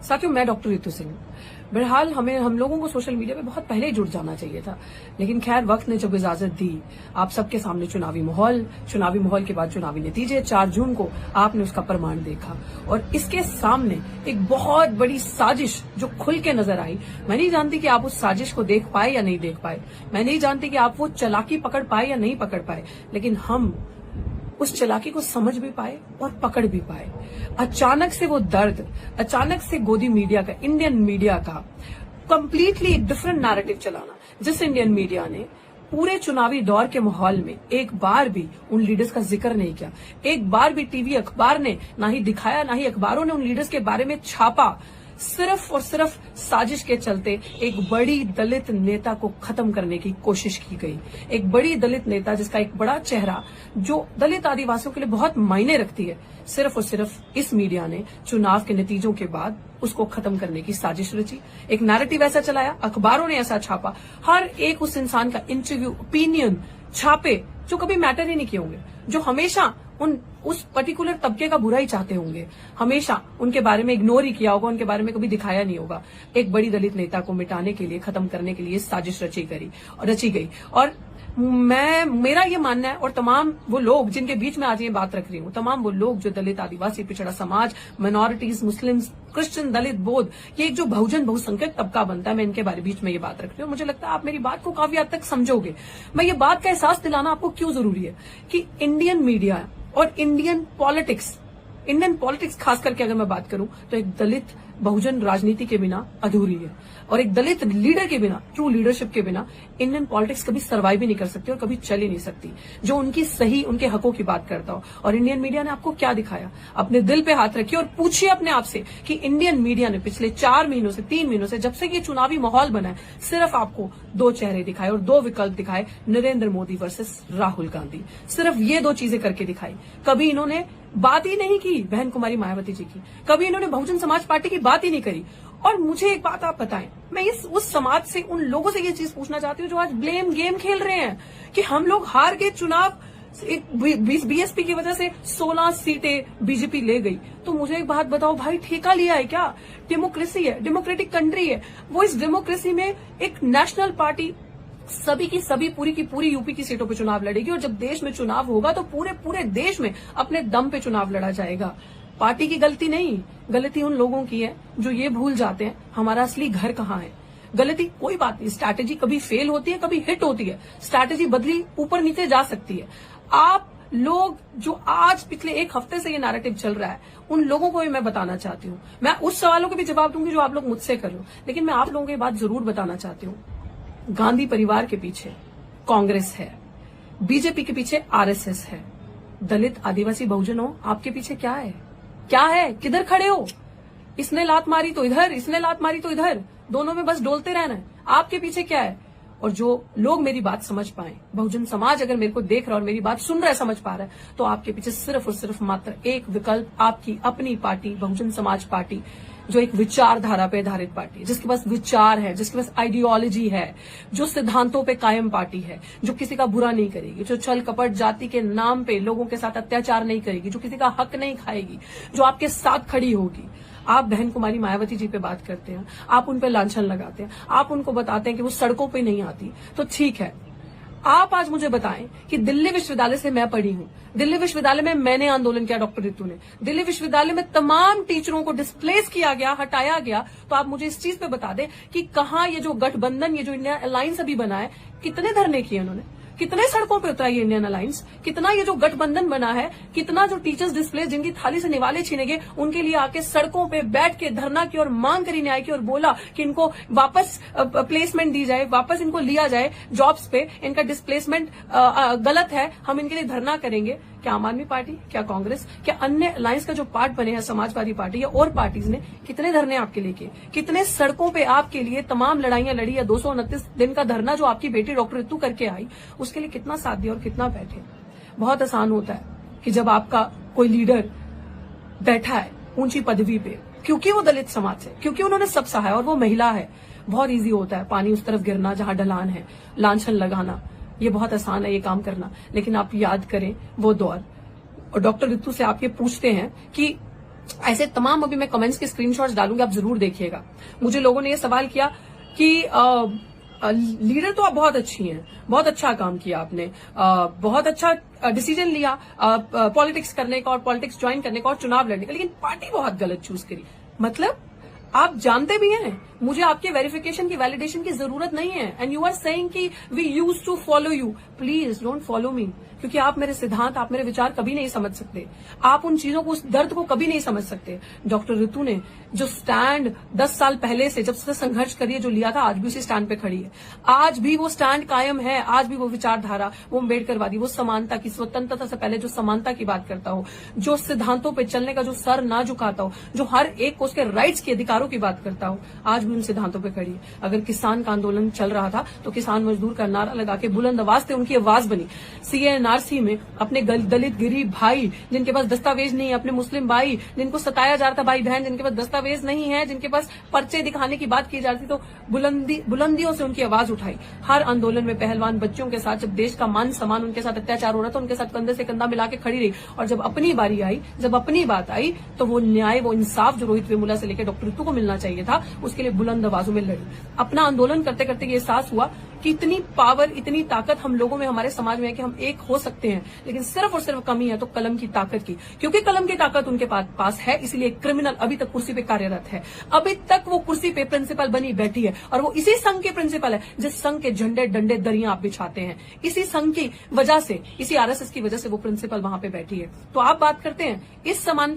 साथियों, मैं डॉक्टर रितु सिंह। बहरहाल हम लोगों को सोशल मीडिया पे बहुत पहले ही जुड़ जाना चाहिए था, लेकिन खैर वक्त ने जब इजाजत दी, आप सबके सामने चुनावी माहौल के बाद चुनावी नतीजे 4 जून को आपने उसका प्रमाण देखा और इसके सामने एक बहुत बड़ी साजिश जो खुल के नजर आई। मैं नहीं जानती कि आप उस साजिश को देख पाए या नहीं देख पाए, मैं नहीं जानती कि आप वो चालाकी पकड़ पाए या नहीं पकड़ पाए, लेकिन हम उस चालाकी को समझ भी पाए और पकड़ भी पाए। अचानक से वो दर्द, अचानक से गोदी मीडिया का, इंडियन मीडिया का कंप्लीटली एक डिफरेंट नैरेटिव चलाना, जिस इंडियन मीडिया ने पूरे चुनावी दौर के माहौल में एक बार भी उन लीडर्स का जिक्र नहीं किया, एक बार भी टीवी अखबार ने ना ही दिखाया, ना ही अखबारों ने उन लीडर्स के बारे में छापा। सिर्फ और सिर्फ साजिश के चलते एक बड़ी दलित नेता को खत्म करने की कोशिश की गई। एक बड़ी दलित नेता जिसका एक बड़ा चेहरा जो दलित आदिवासियों के लिए बहुत मायने रखती है, सिर्फ और सिर्फ इस मीडिया ने चुनाव के नतीजों के बाद उसको खत्म करने की साजिश रची। एक नैरेटिव ऐसा चलाया, अखबारों ने ऐसा छापा, हर एक उस इंसान का इंटरव्यू, ओपिनियन छापे जो कभी मैटर ही नहीं किए होंगे, जो हमेशा उस पर्टिकुलर तबके का बुरा ही चाहते होंगे, हमेशा उनके बारे में इग्नोर ही किया होगा, उनके बारे में कभी दिखाया नहीं होगा। एक बड़ी दलित नेता को मिटाने के लिए, खत्म करने के लिए साजिश रची गई। और मेरा ये मानना है, और तमाम वो लोग जिनके बीच में आज ये बात रख रही हूँ, तमाम वो लोग जो दलित, आदिवासी, पिछड़ा समाज, माइनॉरिटीज, मुस्लिम्स, क्रिश्चियन, दलित, बौद्ध, ये एक जो बहुसंख्यक तबका बनता है, मैं इनके बारे बीच में ये बात रख रही हूँ। मुझे लगता है आप मेरी बात को काफी हद तक समझोगे। मैं ये बात का एहसास दिलाना आपको क्यों जरूरी है कि इंडियन मीडिया और इंडियन पॉलिटिक्स खास करके अगर मैं बात करूं तो एक दलित बहुजन राजनीति के बिना अधूरी है, और एक दलित लीडर के बिना, ट्रू लीडरशिप के बिना इंडियन पॉलिटिक्स कभी सर्वाइव ही नहीं कर सकती और कभी चल ही नहीं सकती, जो उनके हकों की बात करता हो। और इंडियन मीडिया ने आपको क्या दिखाया? अपने दिल पे हाथ रखिए और पूछिए अपने आप से कि इंडियन मीडिया ने पिछले 3 महीनों से जब से ये चुनावी माहौल बना है, सिर्फ आपको 2 चेहरे दिखाए और 2 विकल्प दिखाए, नरेंद्र मोदी वर्सेस राहुल गांधी। सिर्फ ये 2 चीजें करके दिखाई। कभी इन्होंने बात ही नहीं की बहन कुमारी मायावती जी की, कभी इन्होंने बहुजन समाज पार्टी की बात ही नहीं करी। और मुझे एक बात आप बताएं, मैं उस समाज से, उन लोगों से ये चीज पूछना चाहती हूँ जो आज ब्लेम गेम खेल रहे हैं कि हम लोग हार गए चुनाव, बीएसपी की वजह से 16 सीटें बीजेपी ले गई। तो मुझे एक बात बताओ भाई, ठेका लिया है क्या? डेमोक्रेसी है, डेमोक्रेटिक कंट्री है वो। इस डेमोक्रेसी में एक नेशनल पार्टी सभी की सभी, पूरी की पूरी यूपी की सीटों पे चुनाव लड़ेगी, और जब देश में चुनाव होगा तो पूरे देश में अपने दम पे चुनाव लड़ा जाएगा। पार्टी की गलती नहीं, गलती उन लोगों की है जो ये भूल जाते हैं हमारा असली घर कहाँ है। गलती कोई बात नहीं, स्ट्रैटेजी कभी फेल होती है, कभी हिट होती है, स्ट्रैटेजी बदली ऊपर नीचे जा सकती है। आप लोग जो आज पिछले 1 हफ्ते से ये नैरेटिव चल रहा है, उन लोगों को भी मैं बताना चाहती हूँ। मैं उस सवालों के भी जवाब दूंगी जो आप लोग मुझसे कर लो, लेकिन मैं आप लोगों को ये बात जरूर बताना चाहती हूँ, गांधी परिवार के पीछे कांग्रेस है, बीजेपी के पीछे आरएसएस है, दलित, आदिवासी, बहुजनों आपके पीछे क्या है? किधर खड़े हो? इसने लात मारी तो इधर, इसने लात मारी तो इधर, दोनों में बस डोलते रहना है। आपके पीछे क्या है? और जो लोग मेरी बात समझ पाए, बहुजन समाज अगर मेरे को देख रहा है और मेरी बात सुन रहा है, समझ पा रहा है, तो आपके पीछे सिर्फ और सिर्फ मात्र एक विकल्प, आपकी अपनी पार्टी, बहुजन समाज पार्टी, जो एक विचारधारा पे आधारित पार्टी है, जिसके पास विचार है, जिसके पास आइडियोलॉजी है, जो सिद्धांतों पे कायम पार्टी है, जो किसी का बुरा नहीं करेगी, जो छल कपट जाति के नाम पे लोगों के साथ अत्याचार नहीं करेगी, जो किसी का हक नहीं खाएगी, जो आपके साथ खड़ी होगी। आप बहन कुमारी मायावती जी पे बात करते हैं, आप उन पे लांछन लगाते हैं, आप उनको बताते हैं कि वो सड़कों पे नहीं आती, तो ठीक है। आप आज मुझे बताएं कि दिल्ली विश्वविद्यालय से मैं पढ़ी हूं, दिल्ली विश्वविद्यालय में मैंने आंदोलन किया, डॉक्टर रितु ने, दिल्ली विश्वविद्यालय में तमाम टीचरों को डिस्प्लेस किया गया, हटाया गया। तो आप मुझे इस चीज पे बता दें कि कहां ये जो गठबंधन, ये जो इंडिया अलायंस अभी बना है, कितने धरने किए उन्होंने, कितने सड़कों पे उतरा ये इंडियन अलायंस, कितना ये जो गठबंधन बना है, कितना जो टीचर्स डिस्प्लेस, जिनकी थाली से निवाले छीने गए, उनके लिए आके सड़कों पे बैठ के धरना की और मांग करी न्याय की और बोला कि इनको वापस प्लेसमेंट दी जाए, वापस इनको लिया जाए जॉब्स पे, इनका डिस्प्लेसमेंट गलत है, हम इनके लिए धरना करेंगे। क्या आम आदमी पार्टी, क्या कांग्रेस, क्या अन्य अलायंस का जो पार्ट बने हैं, समाजवादी पार्टी या और पार्टीज ने कितने धरने आपके लिए किए, कितने सड़कों पे आपके लिए तमाम लड़ाइयां लड़ी, या 229 दिन का धरना जो आपकी बेटी डॉक्टर रितु करके आई, उसके लिए कितना साथ दिया और कितना बैठे। बहुत आसान होता है कि जब आपका कोई लीडर बैठा है ऊंची पदवी पे, क्योंकि वो दलित समाज से, क्योंकि उन्होंने सब सहा है और वो महिला है, बहुत ईजी होता है पानी उस तरफ गिरना जहां ढलान है, लांछन लगाना, ये बहुत आसान है ये काम करना। लेकिन आप याद करें वो दौर, और डॉक्टर रितु से आप ये पूछते हैं कि ऐसे तमाम अभी मैं कमेंट्स के स्क्रीनशॉट्स डालूंगी, आप जरूर देखिएगा। मुझे लोगों ने ये सवाल किया कि लीडर तो आप बहुत अच्छी हैं, बहुत अच्छा काम किया आपने, बहुत अच्छा डिसीजन लिया पॉलिटिक्स करने का और पॉलिटिक्स ज्वाइन करने का और चुनाव लड़ने का, लेकिन पार्टी बहुत गलत चूज करी। मतलब आप जानते भी हैं मुझे आपके वेरिफिकेशन की वैलिडेशन की जरूरत नहीं है, एंड यू आर सेइंग कि we use to follow you. Please don't follow me, क्योंकि आप मेरे सिद्धांत, आप मेरे विचार कभी नहीं समझ सकते, आप उन चीजों को, उस दर्द को कभी नहीं समझ सकते। डॉक्टर ऋतु ने जो स्टैंड 10 साल पहले से, जब से संघर्ष करिए, जो लिया था, आज भी उसी स्टैंड पे खड़ी है। आज भी वो स्टैंड कायम है, आज भी वो विचारधारा, वो अम्बेडकरवादी, वो समानता की, स्वतंत्रता से पहले जो समानता की बात करता हो, जो सिद्धांतों पर चलने का जो सर ना झुकाता हो, जो हर एक को उसके राइट्स के, अधिकारों की बात करता हो, आज भी उन सिद्धांतों पर खड़ी है। अगर किसान का आंदोलन चल रहा था तो किसान मजदूर का नारा लगा के बुलंद आवाज थे, उनकी आवाज बनी। सीएनआरसी में अपने दलित गरीब भाई जिनके पास दस्तावेज नहीं है, अपने मुस्लिम भाई जिनको सताया जा रहा था, भाई बहन जिनके पास दस्तावेज नहीं है, जिनके पास पर्चे दिखाने की बात की जाती, तो बुलंदियों से उनकी आवाज उठाई। हर आंदोलन में पहलवान बच्चों के साथ, जब देश का मान सम्मान उनके साथ अत्याचार हो रहा था, उनके साथ कंधे से कंधा मिला के खड़ी रही। और जब अपनी बारी आई, जब अपनी बात आई, तो वो न्याय, वो इंसाफ जो रोहित वेमुला से लेकर डॉक्टर ऋतु को मिलना चाहिए था, उसके लिए बुलंद आवाजों में लड़ी। अपना आंदोलन करते करते ये एहसास हुआ कि इतनी पावर, इतनी ताकत हम लोगों में, हमारे समाज में है कि हम एक हो सकते हैं, लेकिन सिर्फ और सिर्फ कमी है तो कलम की ताकत की। क्योंकि कलम की ताकत उनके पास है, इसलिए क्रिमिनल अभी तक कुर्सी पे कार्यरत है, अभी तक वो कुर्सी पे प्रिंसिपल बनी बैठी है, और वो इसी संघ के प्रिंसिपल है जिस संघ के झंडे डंडे दरियां आप बिछाते हैं। इसी संघ की वजह से, इसी आरएसएस की वजह से वो प्रिंसिपल वहां पे बैठी है। तो आप बात करते हैं इस समानता